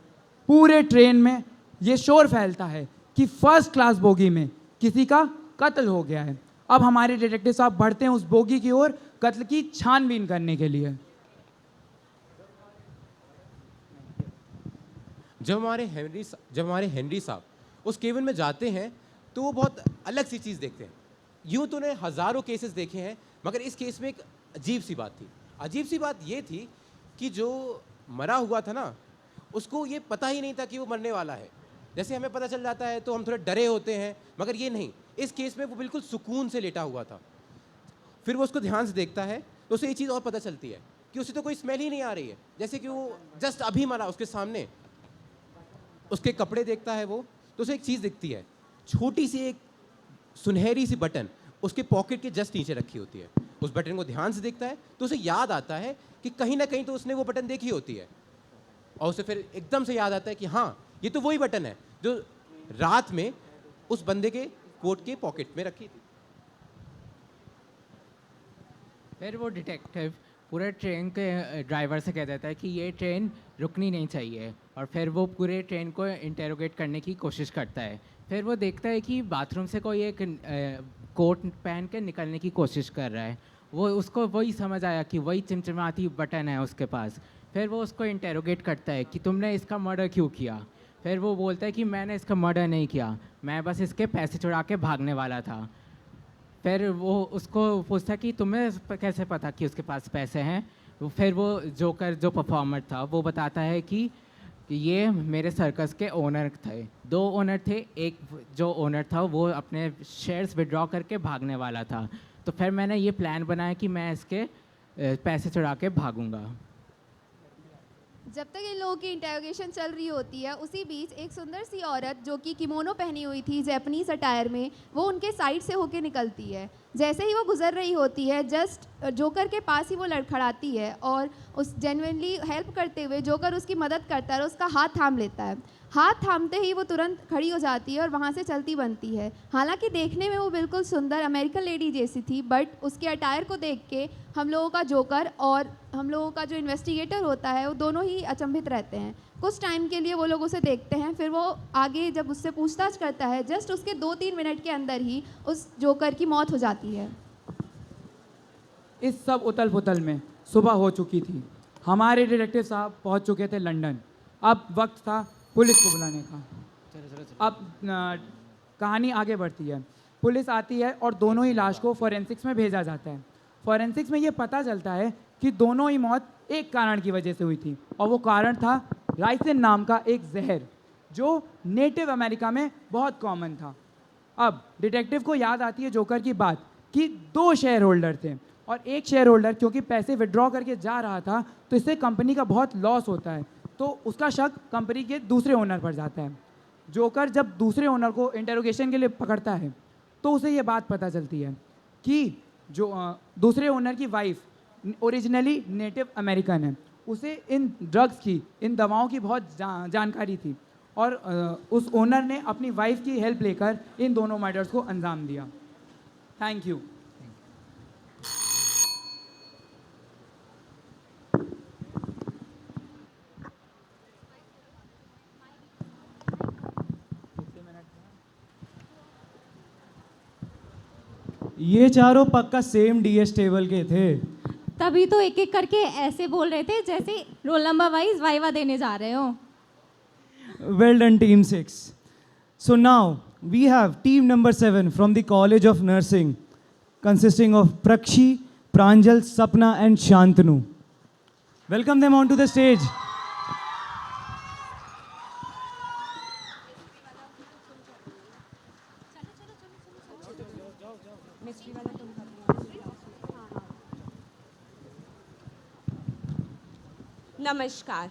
Speaker 17: पूरे ट्रेन में ये शोर फैलता है कि फर्स्ट क्लास बोगी में किसी का कत्ल हो गया है। अब हमारे डिटेक्टिव साहब बढ़ते हैं उस बोगी की ओर कत्ल की छानबीन करने के लिए।
Speaker 18: जब हमारे हेनरी साहब उस केबिन में जाते हैं तो वो बहुत अलग सी चीज़ देखते हैं। यूँ तो उन्हें हज़ारों केसेस देखे हैं, मगर इस केस में एक अजीब सी बात थी। अजीब सी बात ये थी कि जो मरा हुआ था ना, उसको ये पता ही नहीं था कि वो मरने वाला है। जैसे हमें पता चल जाता है तो हम थोड़े डरे होते हैं, मगर ये नहीं। इस केस में वो बिल्कुल सुकून से लेटा हुआ था। फिर वो उसको ध्यान से देखता है तो उसे ये चीज़ और पता चलती है कि उसे तो कोई स्मेल ही नहीं आ रही है, जैसे कि वो जस्ट अभी मरा। उसके सामने उसके कपड़े देखता है वो, तो उसे एक चीज़ दिखती है, छोटी सी एक सुनहरी सी बटन उसके पॉकेट के जस्ट नीचे रखी होती है। उस बटन को ध्यान से देखता है तो उसे याद आता है कि कहीं ना कहीं तो उसने वो बटन देखी होती है। और उसे फिर एकदम से याद आता है कि हाँ, ये तो वही बटन है जो रात में उस बंदे के कोट के पॉकेट में रखी थी।
Speaker 19: फिर वो डिटेक्टिव पूरे ट्रेन के ड्राइवर से कह देता है कि ये ट्रेन रुकनी नहीं चाहिए, और फिर वो पूरे ट्रेन को इंटेरोगेट करने की कोशिश करता है। फिर वो देखता है कि बाथरूम से कोई एक कोट पहन के निकलने की कोशिश कर रहा है। वो उसको वही समझ आया कि वही चिमचिमाती बटन है उसके पास। फिर वो उसको इंटेरोगेट करता है कि तुमने इसका मर्डर क्यों किया। फिर वो बोलता है कि मैंने इसका मर्डर नहीं किया, मैं बस इसके पैसे चुरा के भागने वाला था। फिर वो उसको पूछता है कि तुम्हें कैसे पता कि उसके पास पैसे हैं। फिर वो जोकर जो परफॉर्मर था वो बताता है कि ये मेरे सर्कस के ओनर थे, 2 ओनर थे, एक जो ओनर था वो अपने शेयर्स विड्रॉ करके भागने वाला था। तो फिर मैंने ये प्लान बनाया कि मैं इसके पैसे चुरा के भागूंगा।
Speaker 20: जब तक इन लोगों की इंटेरोगेशन चल रही होती है, उसी बीच एक सुंदर सी औरत जो कि किमोनो पहनी हुई थी जैपनीज अटायर में, वो उनके साइड से होके निकलती है। जैसे ही वो गुजर रही होती है, जस्ट जोकर के पास ही वो लड़खड़ाती है और उस जेन्युइनली हेल्प करते हुए जोकर उसकी मदद करता है और उसका हाथ थाम लेता है। हाथ थामते ही वो तुरंत खड़ी हो जाती है और वहाँ से चलती बनती है। हालांकि देखने में वो बिल्कुल सुंदर अमेरिकन लेडी जैसी थी, बट उसके अटायर को देख के हम लोगों का जोकर और हम लोगों का जो इन्वेस्टिगेटर होता है वो दोनों ही अचंभित रहते हैं। कुछ टाइम के लिए वो लोग उसे देखते हैं, फिर वो आगे जब उससे पूछताछ करता है, जस्ट उसके 2-3 मिनट के अंदर ही उस जोकर की मौत हो जाती है।
Speaker 17: इस सब उथल पुथल में सुबह हो चुकी थी। हमारे डिटेक्टिव साहब पहुंच चुके थे लंदन। अब वक्त था पुलिस को बुलाने का। अब कहानी आगे बढ़ती है। पुलिस आती है और दोनों ही लाश को फॉरेंसिक्स में भेजा जाता है। फॉरेंसिक्स में ये पता चलता है कि दोनों ही मौत एक कारण की वजह से हुई थी, और वो कारण था राइसिन नाम का एक जहर जो नेटिव अमेरिका में बहुत कॉमन था। अब डिटेक्टिव को याद आती है जोकर की बात कि 2 शेयर होल्डर थे और एक शेयर होल्डर क्योंकि पैसे विड्रॉ करके जा रहा था तो इससे कंपनी का बहुत लॉस होता है, तो उसका शक कंपनी के दूसरे ओनर पर जाता है। जोकर जब दूसरे ओनर को इंटेरोगेशन के लिए पकड़ता है तो उसे ये बात पता चलती है कि जो दूसरे ओनर की वाइफ ओरिजिनली नेटिव अमेरिकन है, उसे इन ड्रग्स की, इन दवाओं की बहुत जानकारी थी और उस ओनर ने अपनी वाइफ की हेल्प लेकर इन दोनों मर्डर्स को अंजाम दिया। Thank you.
Speaker 1: ये चारों पक्का सेम डीएस टेबल के थे।
Speaker 8: तभी तो एक एक करके ऐसे बोल रहे थे जैसे रोल नंबर वाइज वाइवा देने जा रहे हो।
Speaker 1: Well done, Team 6. So now we have team number 7 from the College of Nursing, consisting of Prakshi, Pranjal, Sapna, and Shantanu. Welcome them onto the stage.
Speaker 21: नमस्कार।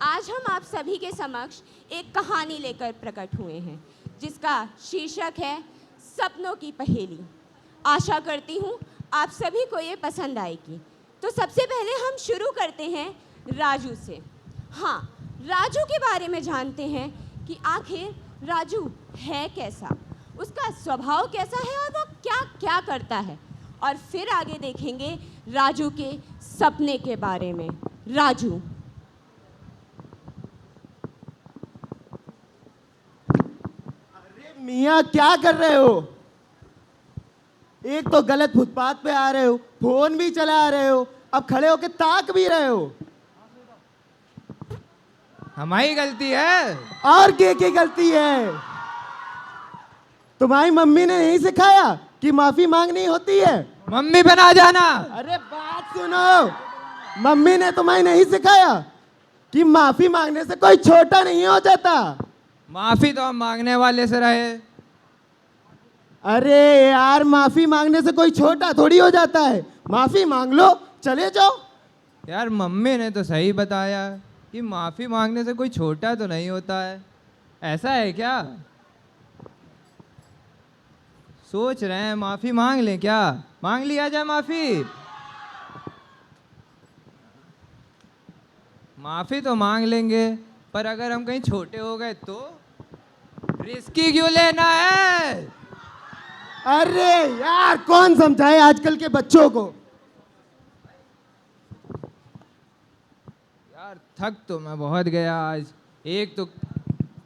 Speaker 21: आज हम आप सभी के समक्ष एक कहानी लेकर प्रकट हुए हैं जिसका शीर्षक है सपनों की पहेली। आशा करती हूँ आप सभी को ये पसंद आएगी। तो सबसे पहले हम शुरू करते हैं राजू से। हाँ, राजू के बारे में जानते हैं कि आखिर राजू है कैसा, उसका स्वभाव कैसा है और वो क्या क्या करता है, और फिर आगे देखेंगे राजू के सपने के बारे में। राजू।
Speaker 22: अरे मियाँ क्या कर रहे हो? एक तो गलत फुटपाथ पे आ रहे हो, फोन भी चला रहे हो, अब खड़े होके ताक भी रहे हो।
Speaker 23: हमारी गलती है।
Speaker 22: और की गलती है? तुम्हारी मम्मी ने नहीं सिखाया कि माफी मांगनी होती है?
Speaker 23: मम्मी बना जाना।
Speaker 22: अरे बात सुनो, मम्मी ने तुम्हें नहीं सिखाया कि माफी मांगने से कोई छोटा नहीं हो जाता?
Speaker 23: माफी तो हम मांगने वाले से रहे।
Speaker 22: अरे यार, माफी मांगने से कोई छोटा थोड़ी हो जाता है। माफी मांग लो, चले जाओ।
Speaker 23: यार मम्मी ने तो सही बताया कि माफी मांगने से कोई छोटा तो नहीं होता है। ऐसा है क्या? सोच रहे हैं माफी मांग लें क्या? मांग लिया जाए माफी। माफी तो मांग लेंगे, पर अगर हम कहीं छोटे हो गए तो रिस्की क्यों लेना है?
Speaker 22: अरे यार, कौन समझाए आजकल के बच्चों को?
Speaker 23: यार थक तो मैं बहुत गया आज। एक तो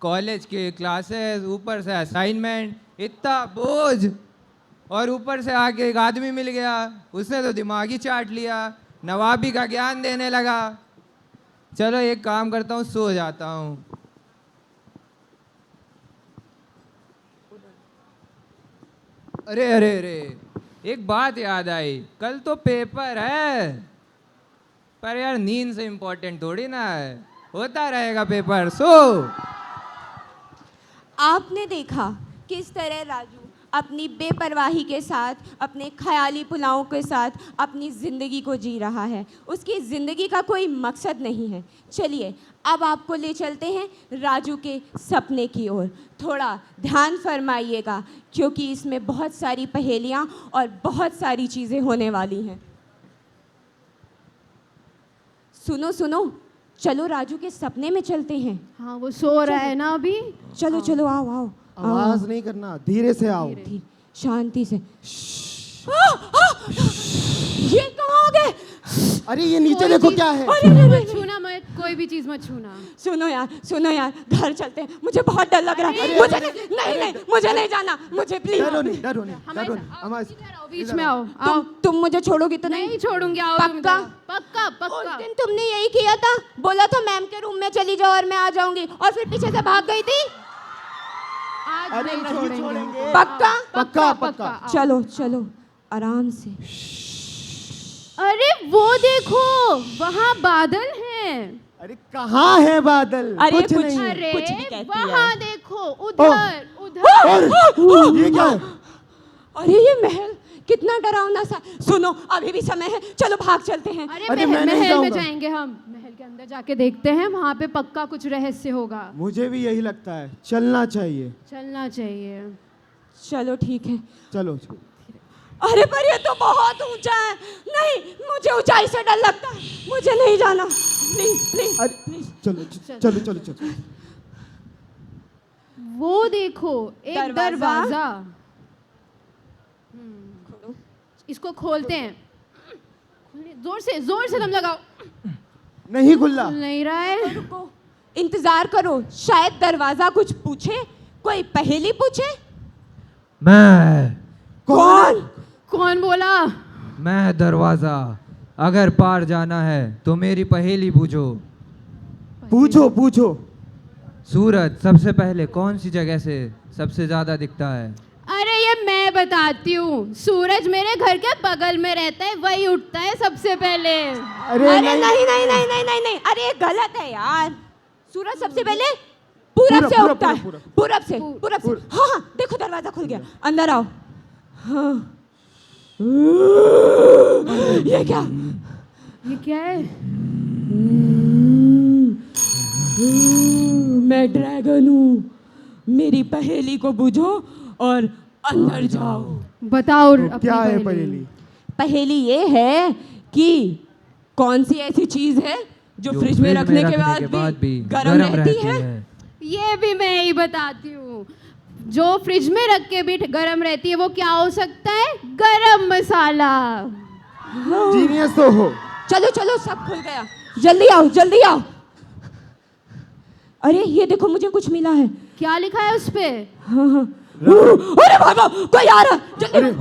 Speaker 23: कॉलेज के क्लासेस, ऊपर से असाइनमेंट, इतना बोझ, और ऊपर से आके एक आदमी मिल गया, उसने तो दिमाग ही चाट लिया, नवाबी का ज्ञान देने लगा। चलो एक काम करता हूँ, सो जाता हूँ। अरे अरे अरे, एक बात याद आई, कल तो पेपर है। पर यार नींद से इम्पोर्टेंट थोड़ी ना है, होता रहेगा पेपर। सो
Speaker 21: आपने देखा किस तरह राजू अपनी बेपरवाही के साथ, अपने ख्याली पुलावों के साथ अपनी ज़िंदगी को जी रहा है। उसकी ज़िंदगी का कोई मकसद नहीं है। चलिए अब आपको ले चलते हैं राजू के सपने की ओर। थोड़ा ध्यान फरमाइएगा क्योंकि इसमें बहुत सारी पहेलियाँ और बहुत सारी चीज़ें होने वाली हैं। सुनो सुनो, चलो राजू के सपने में चलते हैं।
Speaker 20: हाँ वो सो रहा है ना अभी।
Speaker 21: चलो चलो आओ आओ।
Speaker 22: आवाज नहीं करना, धीरे से आओ।
Speaker 21: शांति से। ये कहाँ हो गए?
Speaker 22: अरे ये नीचे देखो क्या है।
Speaker 20: मत छूना, मत कोई भी चीज मत छूना।
Speaker 21: सुनो यार घर चलते हैं। मुझे बहुत डर लग रहा है। मुझे नहीं मुझे नहीं जाना, मुझे प्लीज।
Speaker 22: डरो नहीं।
Speaker 20: बीच में आओ।
Speaker 21: तुम मुझे छोड़ोगी तो नहीं?
Speaker 20: छोड़ूंगी। आओ
Speaker 21: पक्का?
Speaker 20: पक्का।
Speaker 21: उस दिन तुमने यही किया था, बोला था मैम के रूम में चली जाओ और मैं आ जाऊंगी, और फिर पीछे से भाग गई थी।
Speaker 20: आज नहीं छोड़ेंगे।
Speaker 21: पक्का। चलो आराम से।
Speaker 20: अरे वो देखो, वहाँ बादल हैं।
Speaker 22: अरे कहाँ है बादल?
Speaker 21: अरे
Speaker 22: कुछ नहीं।
Speaker 20: अरे
Speaker 21: कुछ भी कहती
Speaker 20: वहाँ
Speaker 21: है।
Speaker 20: देखो, उधर।
Speaker 22: ये क्या है?
Speaker 21: अरे ये महल कितना डरावना सा। सुनो अभी भी समय है, चलो भाग चलते हैं।
Speaker 20: अरे महल में जाएंगे हम। महल के अंदर जाके देखते हैं, वहाँ पे पक्का कुछ रहस्य होगा।
Speaker 22: मुझे भी यही लगता है, चलना चाहिए।
Speaker 21: चलो ठीक है।
Speaker 22: चलो।
Speaker 21: अरे पर ये तो बहुत ऊंचा है। नहीं, मुझे ऊंचाई से डर लगता है, मुझे नहीं जाना। प्लीज।
Speaker 22: चलो।
Speaker 20: वो देखो एक दरवाजा। इसको खोलते हैं। जोर से दम लगाओ।
Speaker 22: नहीं खुला।
Speaker 20: नहीं रहा है।
Speaker 21: रुको, इंतजार करो, शायद दरवाजा कुछ पूछे, कोई पहेली पूछे।
Speaker 23: मैं
Speaker 20: कौन बोला?
Speaker 23: मैं दरवाजा, अगर पार जाना है तो मेरी पहेली
Speaker 22: पूछो।
Speaker 23: सूरज सबसे पहले कौन सी जगह से सबसे ज्यादा दिखता है?
Speaker 20: अरे ये मैं बताती हूँ। सूरज मेरे घर के बगल में रहता है, वही उठता है सबसे पहले।
Speaker 21: अरे नहीं, अरे गलत है यार। सूरज सबसे पहले पूरब से उगता है। पूरब से। हाँ, देखो दरवाजा खुल गया, अंदर आओ। हाँ। ये क्या है? मैं ड्रैगन हूँ, मेरी पहेली को बूझो और अंदर जाओ।
Speaker 20: बताओ
Speaker 22: तो क्या है पहेली?
Speaker 21: पहेली ये है कि कौन सी ऐसी चीज है जो फ्रिज में रखने के बाद भी गर्म रहती है।
Speaker 20: ये भी मैं ही बताती हूँ। जो फ्रिज में रख के भी गर्म रहती है, वो क्या हो सकता है? गरम मसाला।
Speaker 22: जीनियस तो हो।
Speaker 21: चलो सब खुल गया, जल्दी आओ। अरे ये देखो, मुझे कुछ मिला है।
Speaker 20: क्या लिखा है उस पे?
Speaker 21: हाँ। अरे भागो, कोई आ रहा। जल्दी।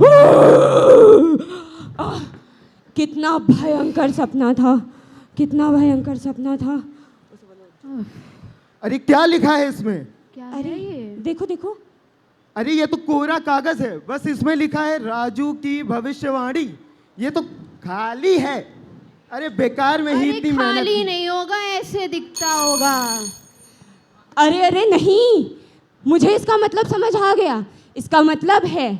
Speaker 21: कितना भयंकर सपना था।
Speaker 22: अरे क्या लिखा है इसमें?
Speaker 21: अरे देखो।
Speaker 22: अरे ये तो कोरा कागज है, बस इसमें लिखा है राजू की भविष्यवाणी। ये तो खाली है। अरे बेकार में ही इतनी मेहनत।
Speaker 20: खाली नहीं होगा, ऐसे दिखता होगा।
Speaker 21: अरे नहीं, मुझे इसका मतलब समझ आ गया। इसका मतलब है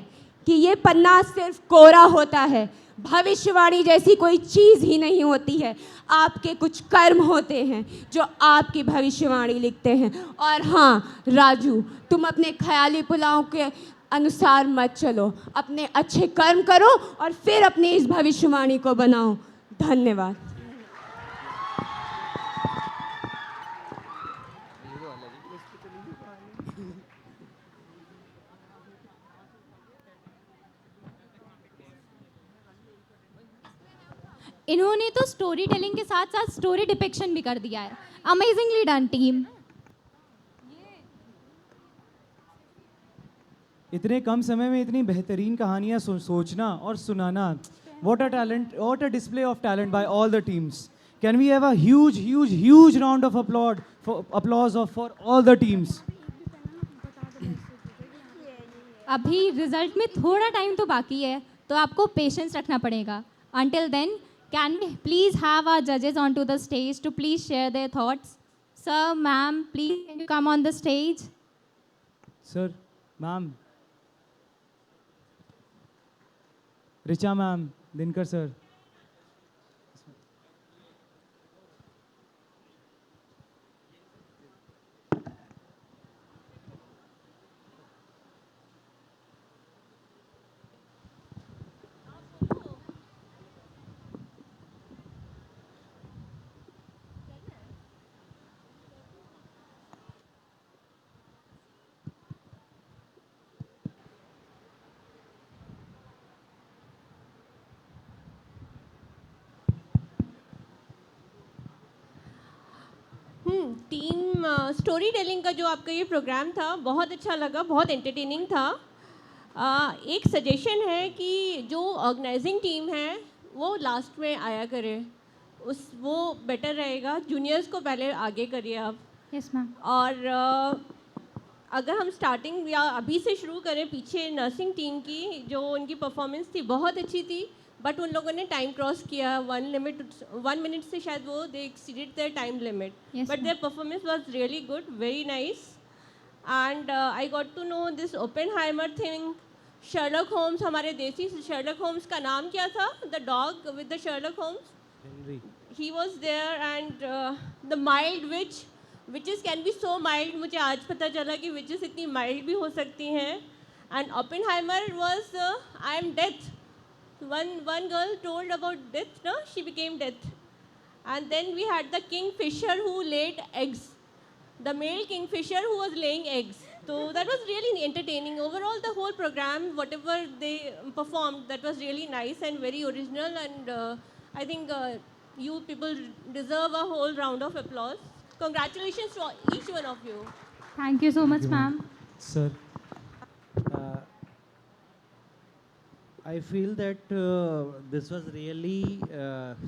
Speaker 21: कि ये पन्ना सिर्फ कोरा होता है, भविष्यवाणी जैसी कोई चीज़ ही नहीं होती है। आपके कुछ कर्म होते हैं जो आपकी भविष्यवाणी लिखते हैं। और हाँ राजू, तुम अपने ख्याली पुलाव के अनुसार मत चलो, अपने अच्छे कर्म करो और फिर अपनी इस भविष्यवाणी को बनाओ। धन्यवाद।
Speaker 2: इन्होंने तो स्टोरी टेलिंग के साथ साथ स्टोरी डिपिक्शन भी कर दिया है। Amazingly done team.
Speaker 1: इतने कम समय में इतनी बेहतरीन कहानियाँ सोचना और सुनाना, what a talent, what a display of talent by all the teams. Can we have a huge round of applause for all the teams?
Speaker 2: अभी रिजल्ट में थोड़ा टाइम तो बाकी है, तो आपको पेशेंस रखना पड़ेगा. Until then, can we please have our judges onto the stage to please share their thoughts? Sir, ma'am, please can you come on the stage?
Speaker 1: Sir, ma'am. Richa ma'am, Dinkar sir.
Speaker 7: Team story telling का जो आपका ये programme था बहुत अच्छा लगा, बहुत entertaining था. एक सजेशन है कि जो ऑर्गेनाइजिंग टीम है वो लास्ट में आया करे, वो बेटर रहेगा. जूनियर्स को पहले आगे करिए आप.
Speaker 2: Yes ma'am.
Speaker 7: और अगर हम स्टार्टिंग या अभी से शुरू करें, पीछे नर्सिंग टीम की जो उनकी परफॉर्मेंस थी बहुत अच्छी थी, बट उन लोगों ने टाइम क्रॉस किया. 1 मिनट से शायद वो they exceeded their time limit, but their performance was really good, very nice. And I got to know this Oppenheimer thing. Sherlock Holmes, हमारे देसी शर्लक होम्स का नाम क्या था? The dog with the Sherlock Holmes, he was there. And the mild witches can be so mild. मुझे आज पता चला कि विचेस इतनी माइल्ड भी हो सकती हैं. And Oppenheimer was I am death. One girl told about death, no? She became death. And then we had the kingfisher who laid eggs. The male kingfisher who was laying eggs. So that was really entertaining. Overall, the whole program, whatever they performed, that was really nice and very original. And I think you people deserve a whole round of applause. Congratulations to each one of you.
Speaker 2: Thank you so much, ma'am.
Speaker 9: Sir. I feel that this was really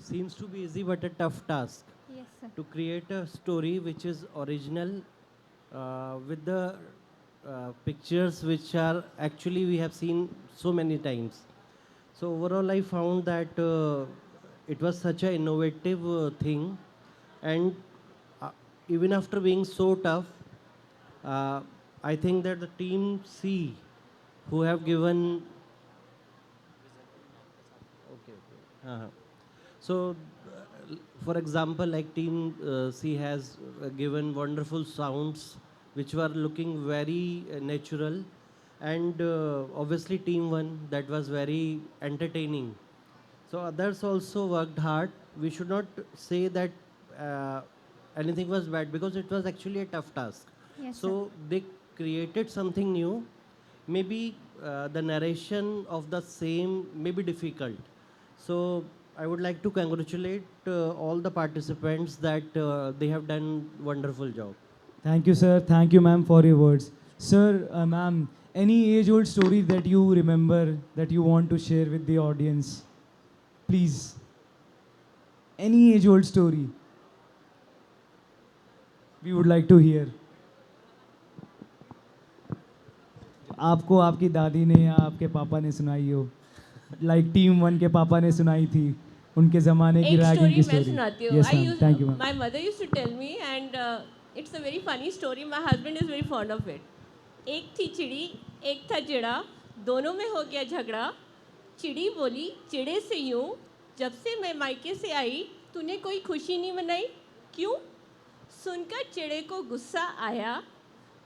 Speaker 9: seems to be easy but a tough task.
Speaker 2: Yes, sir.
Speaker 9: To create a story which is original with the pictures which are actually we have seen so many times. So overall I found that it was such an innovative thing, and even after being so tough, I think that the team C who have given So, for example, like Team C has given wonderful sounds which were looking very natural, and obviously Team 1 that was very entertaining. So others also worked hard. We should not say that anything was bad because it was actually a tough task.
Speaker 2: Yes,
Speaker 9: so they created something new. Maybe the narration of the same may be difficult. So I would like to congratulate all the participants that they have done wonderful job.
Speaker 1: Thank you, sir. Thank you, ma'am, for your words. Sir, ma'am, any age-old story that you remember that you want to share with the audience? Please. Any age-old story we would like to hear. आपको आपकी दादी ने या आपके पापा ने सुनाई हो, लाइक टीम 1 के पापा ने सुनाई थी उनके ज़माने की रैगिंग की
Speaker 7: मैं सुनाती हूँ.
Speaker 1: Yes, ma'am. Thank you, ma'am.
Speaker 7: My mother used to tell me, and it's a very funny story. My husband is very fond of it. एक थी चिड़ी, एक था चिड़ा, दोनों में हो गया झगड़ा. चिड़ी बोली चिड़े से यूं, जब से मैं मायके से आई तूने कोई खुशी नहीं मनाई, क्यों? सुनकर चिड़े को गुस्सा आया,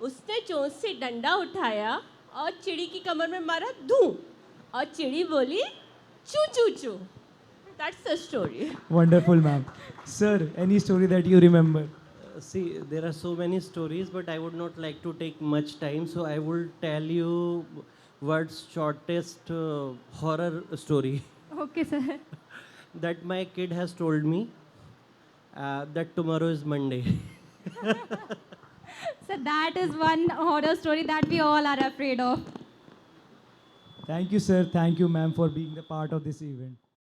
Speaker 7: उसने चोंच से डंडा उठाया और चिड़ी की कमर में मारा धूं, और चिड़ी बोली चू चू चू. That's the story.
Speaker 1: Wonderful, ma'am. Sir, any story that you remember?
Speaker 9: See, there are so many stories, but I would not like to take much time, so I will tell you world's shortest horror story.
Speaker 2: Okay, sir.
Speaker 9: That my kid has told me that tomorrow is Monday.
Speaker 2: So that is one horror story that we all are afraid of.
Speaker 1: Thank you, sir. Thank you, ma'am, for being the part of this event.